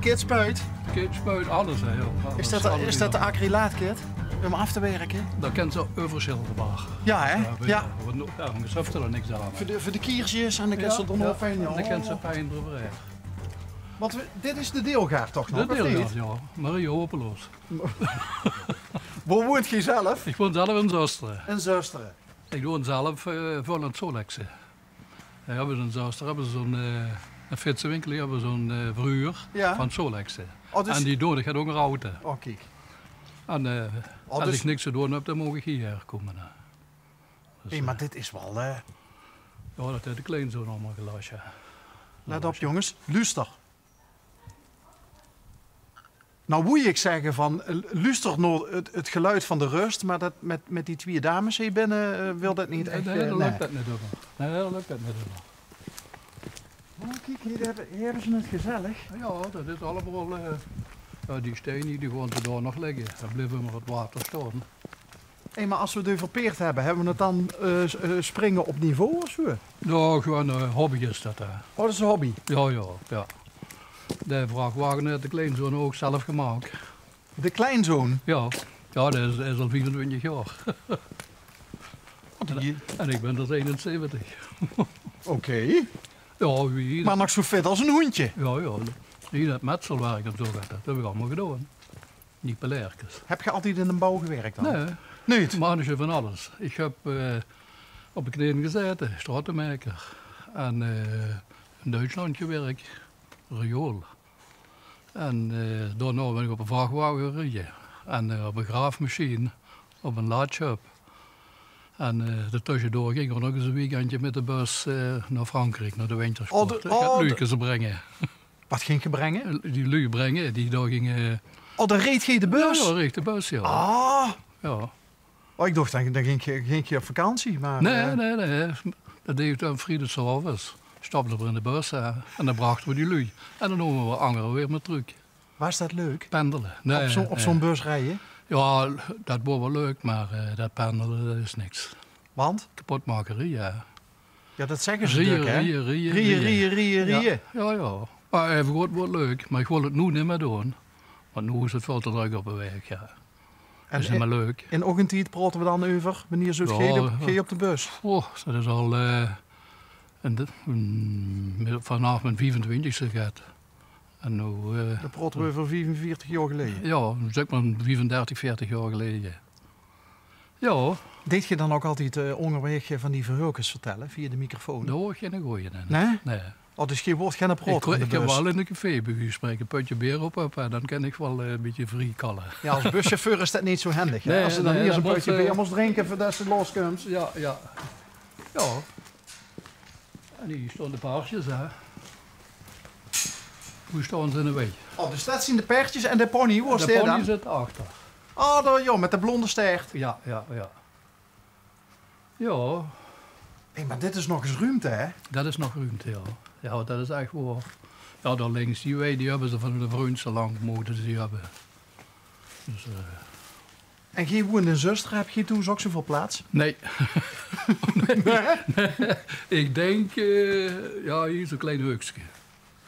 Kitspuit. Kitspuit, alles hè. Joh. Is dat de acrylaatkit? Om af te werken? Dat kent ze overschilderbaar. Ja, hè? Ja. Daarom geschafft er niks aan. Voor de kiersjes en de kent ze er nog fijn. En de kent ze fijn eroverheen. Want dit is de deelgaard toch nog? De deelgaard, ja. Marie Hopeloos. Waar woont je zelf? Ik woon zelf in Zusteren. In Zusteren. Ik woon zelf vol in het Solexen. We hebben in Zusteren zo'n fietsenwinkel, die hebben zo'n verhuur van Solexen. Oh, dus... En die nodig gaat ook een auto. Oh, kijk. En als dus... ik niks te doen heb, dan mag ik hierher komen. Dus, hey, maar dit is wel... Ja, dat heeft de kleinzoon allemaal gelast, ja. Let op jongens, luister. Nou moet ik zeggen van, luister naar het geluid van de rust, maar dat met die twee dames hier binnen wil dat niet echt... Nee, dat lukt dat niet over. Nee, dat lukt dat niet over. Oh, kijk, hier hebben ze het gezellig. Ja, dat is allemaal... ja, die stenen die gewoon daar nog liggen. Dan blijven maar het water staan. Hey, maar als we het verpeerd hebben we het dan springen op niveau of zo? Ja, gewoon hobby is dat. Oh, dat is een hobby? Ja. De vrachtwagen heeft de kleinzoon ook zelf gemaakt. De kleinzoon? Ja, dat is al 24 jaar. En ik ben dus 71. Oké. Ja, wie... Maar nog zo fit als een hoentje? Ja. Hier het metselwerk en zo gaat dat heb ik allemaal gedaan. Niet pelerkes. Heb je altijd in de bouw gewerkt dan? Nee. Niet? Manager van alles. Ik heb op een kneden gezeten, stratenmaker. En in Duitsland gewerkt, riool. En daarna ben ik op een vrachtwagen gereden. En op een graafmachine, op een laadshop. En tussendoor ging ik nog eens een weekendje met de bus naar Frankrijk, naar de wintersport. Ik heb luikjes brengen. Wat ging je brengen? Die lui brengen, die daar gingen... Oh, dan reed je de bus? Ja, reed de bus, ja. Ah! Ja. Oh, ik dacht, dan ging je op vakantie, maar... Nee. Dat deed ik aan Friede Service. Stapten we in de bus en dan brachten we die lui. En dan noemen we angeren weer met truc. Waar is dat leuk? Pendelen. Nee, op zo'n bus rijden? Ja, dat wordt wel leuk, maar dat pendelen dat is niks. Want? Kapotmakerie, ja. Ja, dat zeggen ze druk, hè? Rieën. Ja. Maar even goed wordt leuk, maar ik wil het nu niet meer doen. Want nu is het veel te druk op de weg, ja. Dat is niet meer leuk. In ochtendtijd praten we dan over wanneer ze ga je op de bus? Oh, dat is al vanaf mijn 25e gaat. En nu... Dan praten we over 45 jaar geleden? Ja, zeg maar 35, 40 jaar geleden. Ja. Deed je dan ook altijd onderweg van die verhulkens vertellen via de microfoon? Daar hoor je geen gooien in. Nee? Nee. Oh, dus je wordt geen praten in de Ik bus? heb wel in een café bij u spreken, een putje bier op en dan kan ik wel een beetje vrij kallen. Ja, als buschauffeur is dat niet zo handig. Nee, als ze dan eerst een putje bier moest drinken voordat ze loskomt. Ja. En hier staan de paarsjes, hè. Hoe staan ze in de weg? Oh, dus dat zien de pertjes en de pony, waar staat de dan? pony zit achter. Oh, met de blonde staart. Ja. Ja. Hey, maar dit is nog eens ruimte, hè? Dat is nog ruimte, ja. Ja, dat is echt waar. Ja, daar links, die hebben ze van de vroegste lang moeten ze die hebben. Dus, En je woont in Zusteren, heb je toen ook zoveel plaats? Nee. nee. Ik denk, hier is een klein heukje.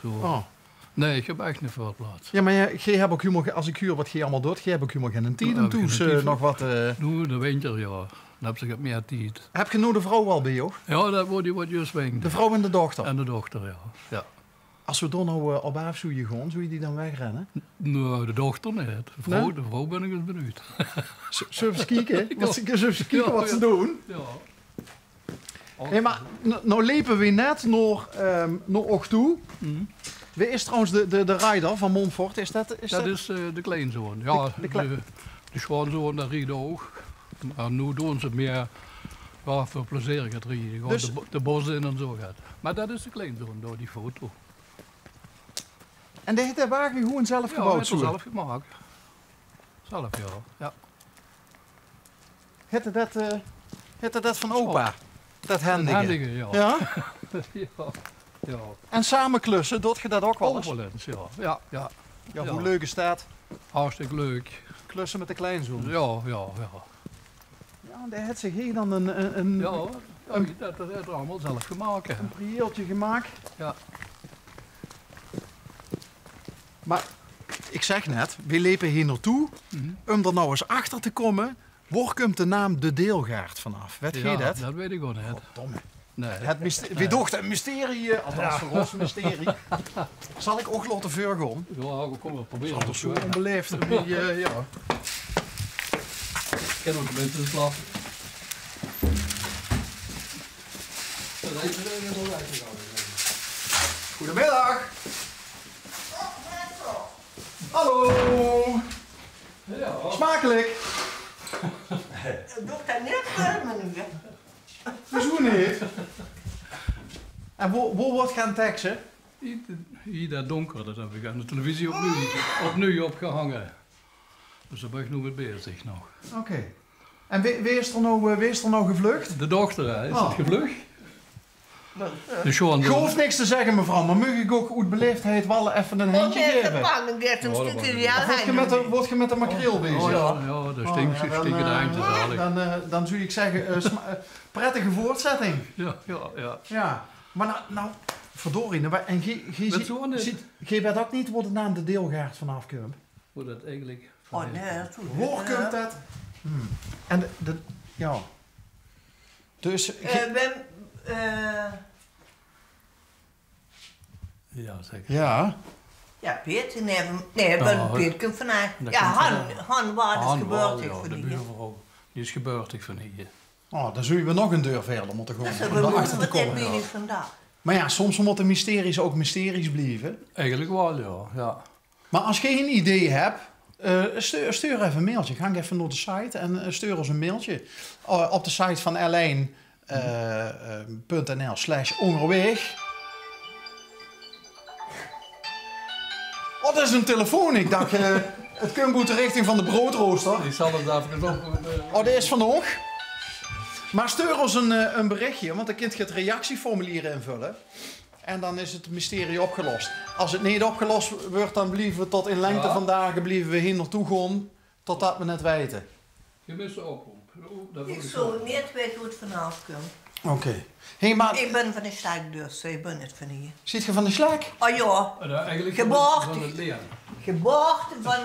Zo. Oh. Nee, ik heb echt niet veel plaats. Ja, maar je hebt ook helemaal, als ik huur wat je allemaal doet, je hebt ook helemaal geen tijd en toen nog wat... Nu, de winter, ja. Dan heb je meer tijd. Heb je nu de vrouw al bij jou? Ja, dat wordt juist weggen. De vrouw en de dochter? En de dochter, ja. Als we dan nou op afzoeien gaan, zou je die dan wegrennen? Nou, de dochter niet. De vrouw ben ik eens benieuwd. Zullen we eens kijken? Wat ze doen? Ja. Hey, maar nou liepen we net naar Och toe. Wie is trouwens de rijder van Montfort? Dat is de kleinzoon. Ja, de schoonzoon, dat rieden ook. Maar nu doen ze meer voor plezier gaat rijden. Dus, de bos in en zo gaat. Maar dat is de kleinzoon door die foto. En die heeft de wagen gewoon zelf gebouwd? Ja, zelf gemaakt. Zelf, ja. Hette dat van opa? Dat handige? Handige, ja. Ja? Ja. En samen klussen, doet je dat ook wel eens? Ook wel eens, ja. Ja, hoe leuk is dat? Hartstikke leuk. Klussen met de kleinzoon? Ja. Ja, en daar heeft zich hier dan een dat heeft er allemaal zelf gemaakt. Een prieeltje gemaakt. Ja. Maar ik zeg net, we lopen hier naartoe om er nou eens achter te komen. Waar komt de naam De Deelgaard vanaf? Weet je dat? Dat weet ik wel niet. Domme. Nee. We dachten een mysterie, althans voor ons een mysterie. Zal ik ook laten vergaan? Ja, kom maar proberen. Dat is zo onbeleefd. Ja. Ik ken ook een beetje de slag. Goedemiddag. Hallo. Ja. Smakelijk. Doe ik dat niet warm nu? Hoezo niet? En waar wordt gaan teksten? Hier dat donker, dat heb ik aan de televisie opnieuw opgehangen. Dus daar ben ik nu mee bezig nog. Oké. En wie is er nou gevlucht? De dochter, hè, is Oh. het gevlucht? De Sean, Ik hoef niks te zeggen, mevrouw, maar mag ik ook uit beleefdheid wel even een handje geven? Word je met de makreel bezig? Oh ja, daar stinkt zich dan, stikken de eindjes eigenlijk. dan zou ik zeggen, prettige voortzetting. Ja. Ja, maar nou verdorie, en Met zo'n je weet ook niet waar de naam De Deelgaard vanaf komt. hoe dat eigenlijk... Oh nee, dat doe ik Waar komt dat? En ja. Dus, Ja, zeker. ja. ja, Peter, Peter komt vandaag. Ja, Han was dus gebeurd ik de van hier. buurvrouw. Die is gebeurd ik van hier. Oh, dan zullen we nog een deur verder moeten Dat is gaan. een Om erachter te wat heb komen. je niet vandaag? Maar ja, soms moeten mysteries ook mysteries blijven. Eigenlijk wel, ja. Maar als je geen idee hebt, stuur even een mailtje. Ga even naar de site en stuur ons een mailtje. Op de site van L1.nl/onderweg. Oh, dat is een telefoon. Ik dacht, het komt uit de richting van de broodrooster. Ik zal het even op... Oh, dat is van oog. Maar stuur ons een berichtje, want dan kunt je het reactieformulier invullen. En dan is het mysterie opgelost. Als het niet opgelost wordt, dan blijven we tot in lengte van dagen blijven we hier naartoe gaan, totdat we het weten. Gemiste oproep. Ik zou niet weten hoe het vanaf komt. Oké. Hey, maar Ik ben van de stad dus, ik ben niet van hier. zit je van de slak? Oh ja, Eigenlijk Geborgd. van het leen. geboorte van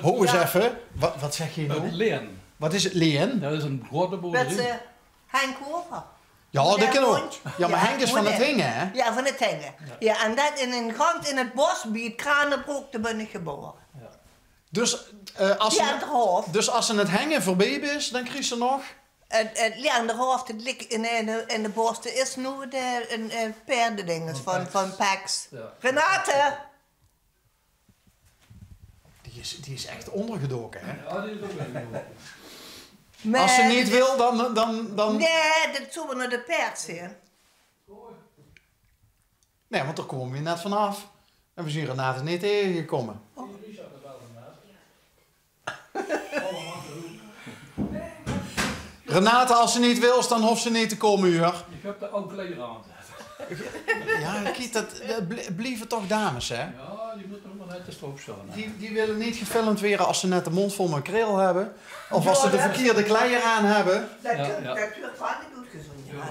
Ho eens ja, even. Wat zeg je Het nou? leen. Wat is het, Leen? Dat is een grote met boerderij. Henk Over. Ja, dat kan ook. hond. Ja, maar Henk is van het hond, hingen, hè? Ja, van het hingen. Ja, en dat in een grond in het bosgebied, Kranenbroek, daar ben ik geboren. Dus, Ja, het hoofd. dus als ze het hengen voorbij is, dan krijg ze nog... Het hoofd, het ligt in de borst. Er is nu een paardendinges van Pax. Ja. Renate! Die is echt ondergedoken, hè? Ja, die is ook wel. Maar- Als ze niet wil, dan... Nee, dat zullen we naar de paard zien. Nee, want daar komen we net vanaf. En we zien Renate niet tegengekomen. Renate, als ze niet wil, dan hoeft ze niet te komen hier. Ik heb de oude kleder aan. Ja, kijk, dat blijven toch dames, hè? Ja, die moet nog maar uit de stroop staan. Die willen niet gefilmd worden als ze net de mond vol makreel hebben. Of als ze de verkeerde kleier aan hebben. Dat Ja, wordt ja. vaak niet goed gezond. Ja,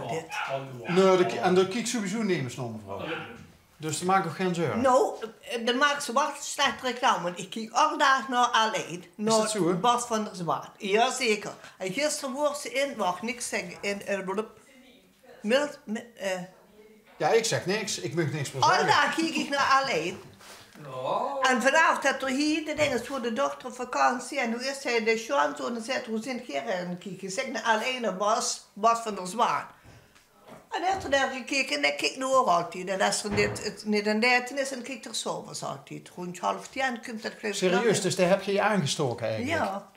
dit. Nee, en daar kijk ik sowieso niet meer snel, mevrouw. Dus dat maakt ook geen zorgen. Nou, dan maakt ze wat slecht reclame. Want ik kijk alle dagen naar alleen. dat Naar zo, hè? Bas van der Zwaard. Jazeker. En gisteren wordt ze in, mag niks zeggen, Ja, ik zeg niks. Ik mag niks meer alle zeggen. dagen kijk ik naar alleen. En vanavond had er hier, de ding is voor de dochter op vakantie. En nu is hij de schoonzoon en zegt, hoe zit je erin kijken? Ik zeg naar alleen naar Bas van der Zwaard. En hij heeft er naar gekeken en hij kijkt nu ook altijd. En als er niet een datum is, dan kijkt er s'avonds altijd. Rond 9:30 komt dat geloof ik Serieus, nog in. dus daar heb je je aangestoken eigenlijk? Ja,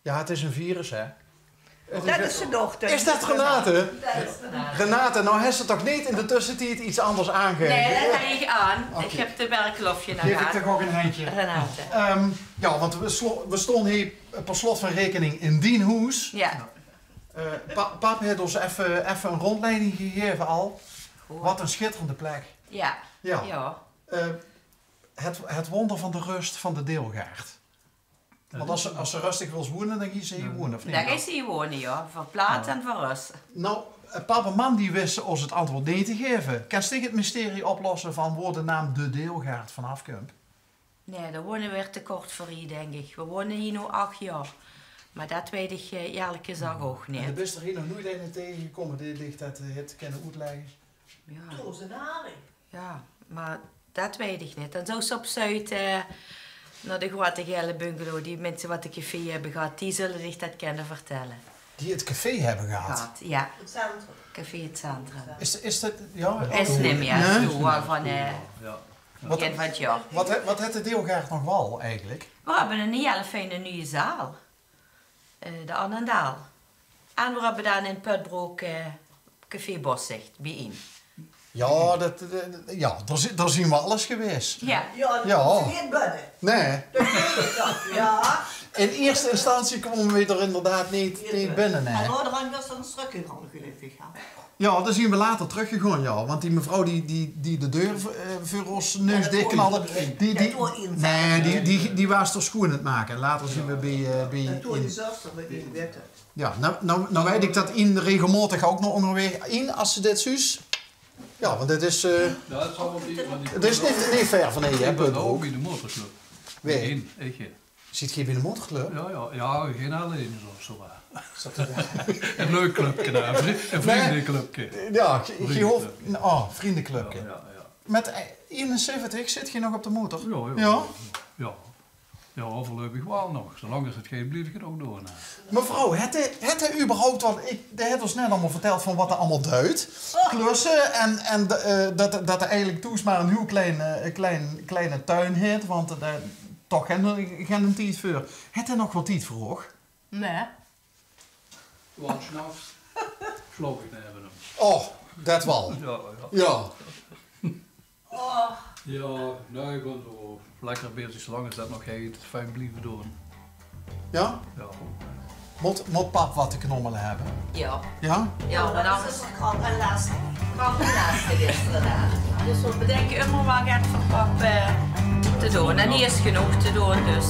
Ja, het is een virus, hè? dat is zijn dochter. Is dat Renate? Dat is Renate. Renate, nou heeft ze toch niet in de tussentijd iets anders aangegeven? Nee, dat ga ik aan. Oké. Ik heb de werklofje naar Geef ik gehad. toch ook een handje? Renate. Ja, want we stonden hier per slot van rekening in Dienhoes. Ja. Pap heeft ons even een rondleiding gegeven al. Wat een schitterende plek. Ja. Ja. Ja. Het wonder van de rust van de Deelgaard. Want als ze rustig wil wonen, dan gaat ze hier wonen, of niet? Daar is hij wonen, ja. Voor plaats en voor rust. Nou, papa man die wist ons het antwoord niet te geven. Kan je het mysterie oplossen van waar de naam De Deelgaard vanaf komt? Nee, daar wonen we weer te kort voor hier, denk ik. We wonen hier nu 8 jaar. Maar dat weet ik eerlijk gezegd ook En niet. de best er hier nog nooit een tegengekomen die dicht het kunnen uitleggen. Ja. Rozenari. Ja, maar dat weet ik niet. Dan zou ze op Zuid naar de grote gele bungalow, die mensen wat de café hebben gehad, die zullen zich dat kunnen vertellen. Die het café hebben gehad. Ja, Het centrum. café het centrum. Is dat, ja? Is niet meer Nee? zo van Wat, begin van het jaar. wat heeft de Deelgaard nog wel eigenlijk? We hebben een hele fijne nieuwe zaal. De Annendaal. En we hebben dan in Putbroek café Bossicht bijeen. Ja, daar zien we alles geweest. Ja. Ja, dat Ja. is niet binnen. Nee. Dat weet ik dat. Ja. In eerste instantie komen we er inderdaad niet binnen. En Hè. Roderang was dan een stuk in handen gelukkig. Ja, daar zien we later teruggegaan, ja. Want die mevrouw die de deur voor ons neus dichtknalde, die was er schoen aan het maken. Later zien we En toen die in, zuster met die wetten. ja, nou weet ik dat in regelmatig ook nog onderweg in als ze dit zus. Ja, want dit is, Ja, het zal wel niet, want het is niet ver van hier, hè, ik ben ook Putbroek. bij de motorclub. Wie? Eén, ik. Zit je bij de motorclub? Ja, geen alleen zo waar. Een leuk clubje daar, een vriendenclubje. Ja, je hoeft, vriendenclubje. Ja. Met 71 zit je nog op de motor? Ja. Ja, voorlopig wel nog. Zolang het geen blijf ik het ook door. Mevrouw, het hij überhaupt, want de heeft ons net allemaal verteld van wat er allemaal duidt. Klussen en dat er eigenlijk toes maar een heel kleine tuin heeft, want er toch geen tijd voor. Het hij nog wat tijd voor hoor? Nee. Want s'nachts sloop ik naar hem. Oh, dat wel. Ja. Ja, nou, ik ben zo lekker bezig, zolang is dat nog heet, fijn blijven doen. Ja? Ja. Moet pap wat te knommelen hebben? Ja. Ja? Ja, maar Dat dan is kramp en lastig. kwam het laatste gisteren. Dus we bedenken immer wat gaat voor pap te doen. En hier is genoeg te doen, dus